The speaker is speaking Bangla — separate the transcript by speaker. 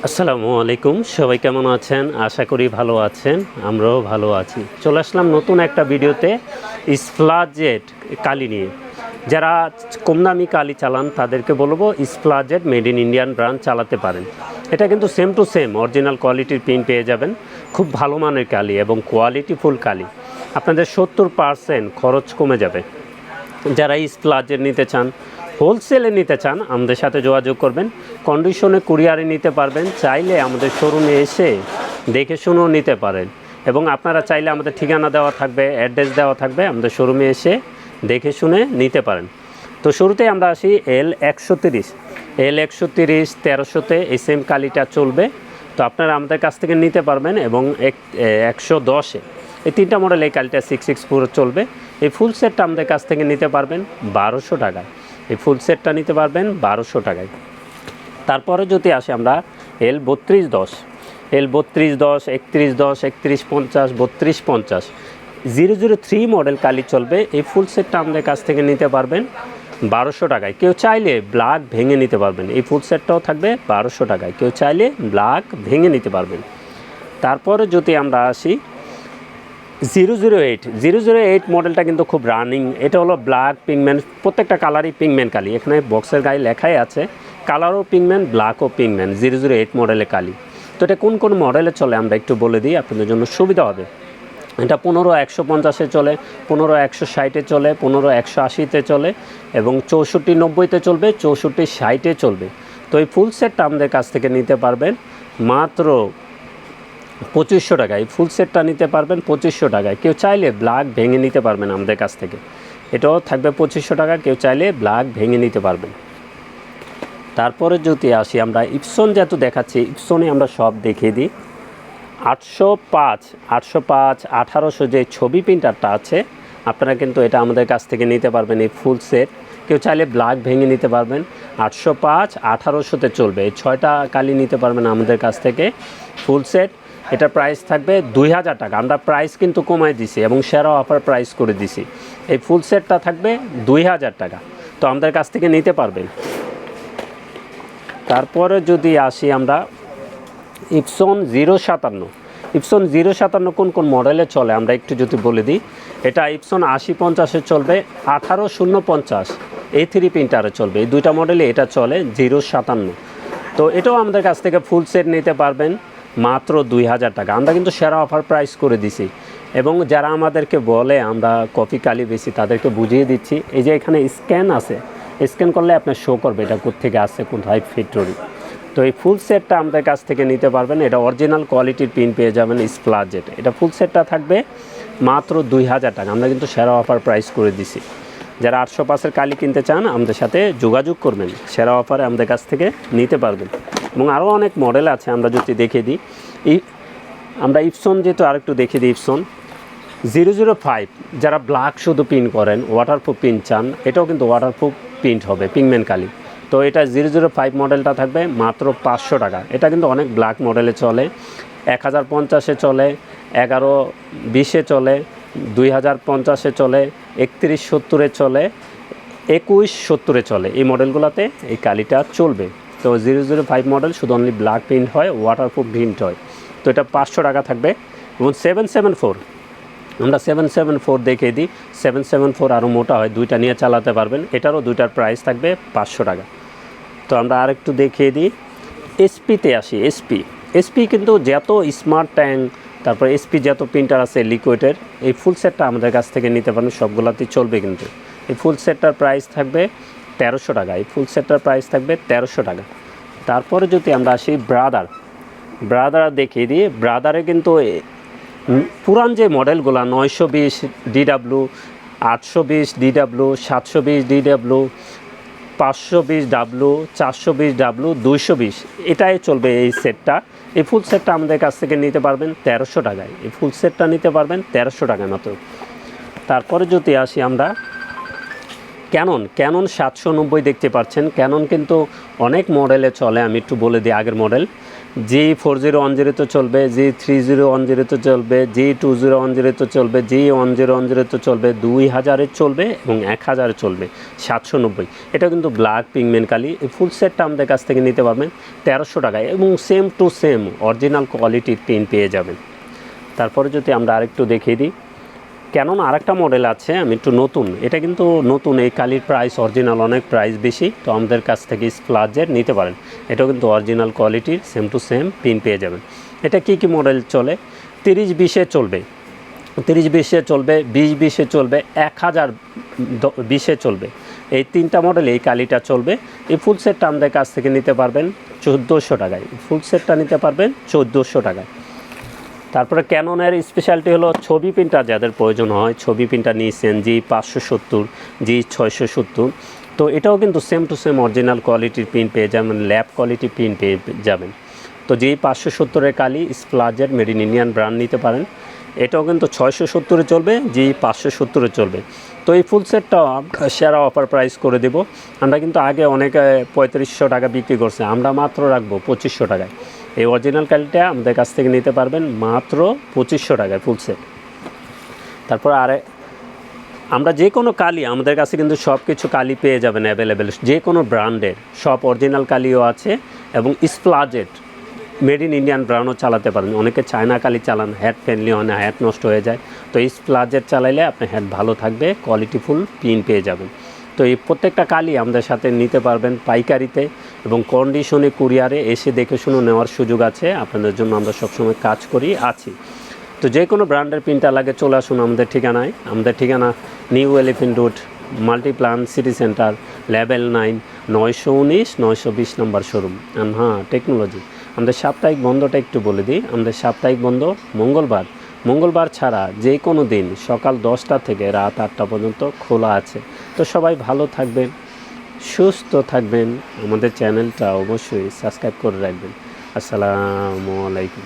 Speaker 1: আসসালামু আলাইকুম, সবাই কেমন আছেন? আশা করি ভালো আছেন, আমরাও ভালো আছি। চলে আসলাম নতুন একটা ভিডিওতে স্প্লাজেট কালি নিয়ে। যারা কম দামি কালি চালান তাদেরকে বলবো স্প্লাজেট মেড ইন ইন্ডিয়ান ব্র্যান্ড চালাতে পারেন। এটা কিন্তু সেম টু সেম অরিজিনাল কোয়ালিটির প্রিন্ট পেয়ে যাবেন। খুব ভালো মানের কালি এবং কোয়ালিটিফুল কালি। আপনাদের 70% খরচ কমে যাবে। যারা স্প্লাজেট নিতে চান, হোলসেলে নিতে চান, আমাদের সাথে যোগাযোগ করবেন। কন্ডিশনে কুরিয়ারে নিতে পারবেন, চাইলে আমাদের শোরুমে এসে দেখে শুনেও নিতে পারেন। এবং আপনারা চাইলে আমাদের ঠিকানা দেওয়া থাকবে, অ্যাড্রেস দেওয়া থাকবে, আমাদের শোরুমে এসে দেখে শুনে নিতে পারেন। তো শুরুতেই আমরা আসি L130 1300-তে এই সেম কালিটা চলবে। তো আপনারা আমাদের কাছ থেকে নিতে পারবেন। এবং 110-এ এই তিনটা মডেল এই কালিটা 664 চলবে। এই ফুল সেটটা আমাদের কাছ থেকে নিতে পারবেন 1200 টাকায়। এই ফুল সেটটা নিতে পারবেন 1200 টাকায়। তারপরে যদি আসে আমরা L3210 3110 3150 3250 003 মডেল কালি চলবে। এই ফুল সেটটা আমাদের কাছ থেকে নিতে পারবেন 1200 টাকায়। কেউ চাইলে ব্ল্যাক ভেঙে নিতে পারবেন। এই ফুল সেটটাও থাকবে 1200 টাকায়। কেউ চাইলে ব্ল্যাক ভেঙে নিতে পারবেন। তারপরে যদি আমরা আসি 008 মডেলটা কিন্তু খুব রানিং। এটা হলো ব্ল্যাক পিগমেন্ট, প্রত্যেকটা কালারই পিগমেন্ট কালি। এখানে বক্সের গায়ে লেখাই আছে কালারও পিগমেন্ট, ব্ল্যাকও পিগমেন্ট। 008 মডেলের কালি। তো এটা কোন কোন মডেলে চলে আমরা একটু বলে দিই, আপনাদের জন্য সুবিধা হবে। এটা 15150-এ চলে, 15160-এ চলে, 15180-তে চলে এবং 6490-তে চলবে, 6460-এ চলবে। তো এই ফুল সেটটা আমাদের কাছ থেকে নিতে পারবেন মাত্র 2500 টাকায়। এই ফুল সেটটা নিতে পারবেন 2500 টাকায়। কেউ চাইলে ব্ল্যাক ভেঙে নিতে পারবেন আমাদের কাছ থেকে। এটাও থাকবে 2500 টাকা। কেউ চাইলে ব্ল্যাক ভেঙে নিতে পারবেন। তারপরে যদি আসি আমরা ইপসন, যেহেতু দেখাচ্ছি ইপসনে আমরা সব দেখিয়ে দিই। 805 1800 যে ছবি প্রিন্টারটা আছে, আপনারা কিন্তু এটা আমাদের কাছ থেকে নিতে পারবেন এই ফুল সেট। কেউ চাইলে ব্ল্যাক ভেঙে নিতে পারবেন। 805 1800-তে চলবে। এই 6টা কালি নিতে পারবেন আমাদের কাছ থেকে ফুল সেট। এটার প্রাইস থাকবে 2000 টাকা। আমরা প্রাইস কিন্তু কমাই দিছি এবং সেরা অফার প্রাইস করে দিছি। এই ফুল সেটটা থাকবে 2000 টাকা। তো আমাদের কাছ থেকে নিতে পারবেন। তারপরে যদি আসি আমরা ইপসন 057 কোন কোন মডেলে চলে আমরা একটু যদি বলে দিই। এটা ইপসন 8050-এ চলবে, 18050 A3 প্রিন্টারে চলবে। এই দুইটা মডেলে এটা চলে 057। তো এটাও আমাদের কাছ থেকে ফুল সেট নিতে পারবেন মাত্র 2000 টাকা। আমরা কিন্তু সেরা অফার প্রাইস করে দিছি। এবং যারা আমাদেরকে বলে আমরা কপি কালি বেশি, তাদেরকে বুঝিয়ে দিচ্ছি। এই যে এখানে স্ক্যান আছে, স্ক্যান করলে আপনার শো করবে এটা কোত্থেকে আসছে, কোথায় ফ্যাক্টরি। তো এই ফুল সেটটা আমাদের কাছ থেকে নিতে পারবেন। এটা অরিজিনাল কোয়ালিটির প্রিন্ট পেয়ে যাবেন স্প্লাজেট। এটা ফুল সেটটা থাকবে মাত্র 2000 টাকা। আমরা কিন্তু সেরা অফার প্রাইস করে দিছি। যারা 805-এর কালি কিনতে চান আমাদের সাথে যোগাযোগ করবেন, সেরা অফারে আমাদের কাছ থেকে নিতে পারবেন। এবং আরও অনেক মডেল আছে, আমরা যদি দেখিয়ে দিই। আমরা ইপসন যেহেতু আরেকটু দেখিয়ে দিই। ইপসন 005, যারা ব্ল্যাক শুধু প্রিন্ট করেন, ওয়াটারপ্রুফ প্রিন্ট চান, এটাও কিন্তু ওয়াটারপ্রুফ প্রিন্ট হবে, পিগমেন্ট কালি। তো এটা 005 মডেলটা থাকবে মাত্র 500 টাকা। এটা কিন্তু অনেক ব্ল্যাক মডেলে চলে, 1050-এ চলে, 1120-এ চলে, 2050-এ চলে, 3170-এ চলে, 2170-এ চলে। এই মডেলগুলোতে এই কালিটা চলবে। তো 005 মডেল শুধু অনলি ব্ল্যাক প্রিন্ট হয়, ওয়াটারপ্রুফ প্রিন্ট হয়। তো এটা 500 টাকা থাকবে। এবং 774, আমরা 774 দেখিয়ে দিই। 774 আরও মোটা হয়, দুইটা নিয়ে চালাতে পারবেন। এটারও দুইটার প্রাইস থাকবে 500 টাকা। তো আমরা আরেকটু দেখিয়ে দিই। এসপিতে আসি। এসপি কিন্তু যত স্মার্ট ট্যাঙ্ক, তারপর এসপি যত প্রিন্টার আছে লিকুইডের, এই ফুল সেটটা আমাদের কাছ থেকে নিতে পারেন, সবগুলোতেই চলবে। কিন্তু এই ফুল সেটটার প্রাইস থাকবে 1300 টাকা। এই ফুল সেটটার প্রাইস থাকবে 1300 টাকা। তারপরে যদি আমরা আসি ব্রাদার দেখিয়ে দিই। ব্রাদারে কিন্তু পুরান যে মডেলগুলো 920 DW, 820 DW, 720 DW, 520 W, 420 W, 220, এটাই চলবে এই সেটটা। এই ফুল সেটটা আমাদের কাছ থেকে নিতে পারবেন 1300 টাকায়। এই ফুল সেটটা নিতে পারবেন 1300 টাকায় মাত্র। তারপরে যদি আসি আমরা ক্যানন 790 দেখতে পাচ্ছেন। ক্যানন কিন্তু অনেক মডেলে চলে, আমি একটু বলে দিই আগের মডেল। G4010 চলবে, G3010 চলবে, G2010 চলবে, G1010 চলবে, 2000 চলবে এবং 1000 চলবে 790। এটা কিন্তু ব্ল্যাক পিগমেন্ট কালি। এই ফুল সেটটা আমাদের কাছ থেকে নিতে পারবেন 1300 টাকায় এবং সেম টু সেম অরিজিনাল কোয়ালিটির পেন পেয়ে যাবেন। তারপরে যদি আমরা আরেকটু দেখিয়ে দিই, ক্যানন আরেকটা মডেল আছে, আমি একটু নতুন, এটা কিন্তু নতুন, এই কালির প্রাইস অরিজিনাল অনেক প্রাইস বেশি, তো আমাদের কাছ থেকে স্প্লাজের নিতে পারেন। এটাও কিন্তু অরিজিনাল কোয়ালিটির সেম টু সেম পিন পেয়ে যাবেন। এটা কি কি মডেল চলে? 30-20-এ চলবে, 30-20-এ চলবে, 20-20-এ চলবে, 1020-এ চলবে। এই তিনটা মডেল এই কালিটা চলবে। এই ফুল সেটটা আমাদের কাছ থেকে নিতে পারবেন 1400 টাকায়। ফুল সেটটা নিতে পারবেন 1400 টাকায়। তারপরে ক্যাননের স্পেশালিটি হলো ছবি প্রিন্টার যাদের প্রয়োজন হয়, ছবি প্রিন্টার নিয়েছেন G570, G670, তো এটাও কিন্তু সেম টু সেম অরিজিনাল কোয়ালিটির প্রিন্ট পেয়ে যাবেন, ল্যাব কোয়ালিটির প্রিন্ট পেয়ে যাবেন। তো G570-এর কালি স্প্লাজের মেড ইন ইন্ডিয়ান ব্র্যান্ড নিতে পারেন। এটাও কিন্তু 670-এ চলবে, G570-এ চলবে। তো এই ফুল সেটটাও সেরা অফার প্রাইস করে দেব। আমরা কিন্তু আগে অনেকে 3500 টাকা বিক্রি করছে, আমরা মাত্র রাখবো 2500 টাকায়। এই অরিজিনাল কালিটা আমাদের কাছ থেকে নিতে পারবেন মাত্র 2500 টাকায় ফুল সেট। তারপর আমরা যে কোনো কালি আমাদের কাছে কিন্তু সব কিছু কালি পেয়ে যাবেন অ্যাভেলেবেল, যে কোনো ব্র্যান্ডের সব অরিজিনাল কালিও আছে এবং স্প্লাজেট মেড ইন ইন্ডিয়ান ব্র্যান্ডও চালাতে পারেন। অনেকে চায়না কালি চালান, হেড ফ্রেন্ডলি হয় না, হেড নষ্ট হয়ে যায়। তো এই স্প্লাজেট চালাইলে আপনার হেড ভালো থাকবে, কোয়ালিটিফুল পিন পেয়ে যাবেন। তো এই প্রত্যেকটা কালি আমাদের সাথে নিতে পারবেন পাইকারিতে এবং কন্ডিশনে কুরিয়ারে এসে দেখে শুনে নেওয়ার সুযোগ আছে। আপনাদের জন্য আমরা সবসময় কাজ করি আছি। তো যে কোনো ব্র্যান্ডের প্রিন্টার লাগে চলে আসুন আমাদের ঠিকানায়। আমাদের ঠিকানা new elephant road, Multiplan city centre, level 9, 919-920 নম্বর শোরুম। হ্যাঁ, টেকনোলজি। আমাদের সাপ্তাহিক বন্ধটা একটু বলে দিই। আমাদের সাপ্তাহিক বন্ধ মঙ্গলবার ছাড়া যে কোনো দিন সকাল 10টা থেকে রাত 8টা পর্যন্ত খোলা আছে। তো সবাই ভালো থাকবেন, সুস্থ থাকবেন। আমাদের চ্যানেলটা অবশ্যই সাবস্ক্রাইব করে রাখবেন। আসসালামু আলাইকুম।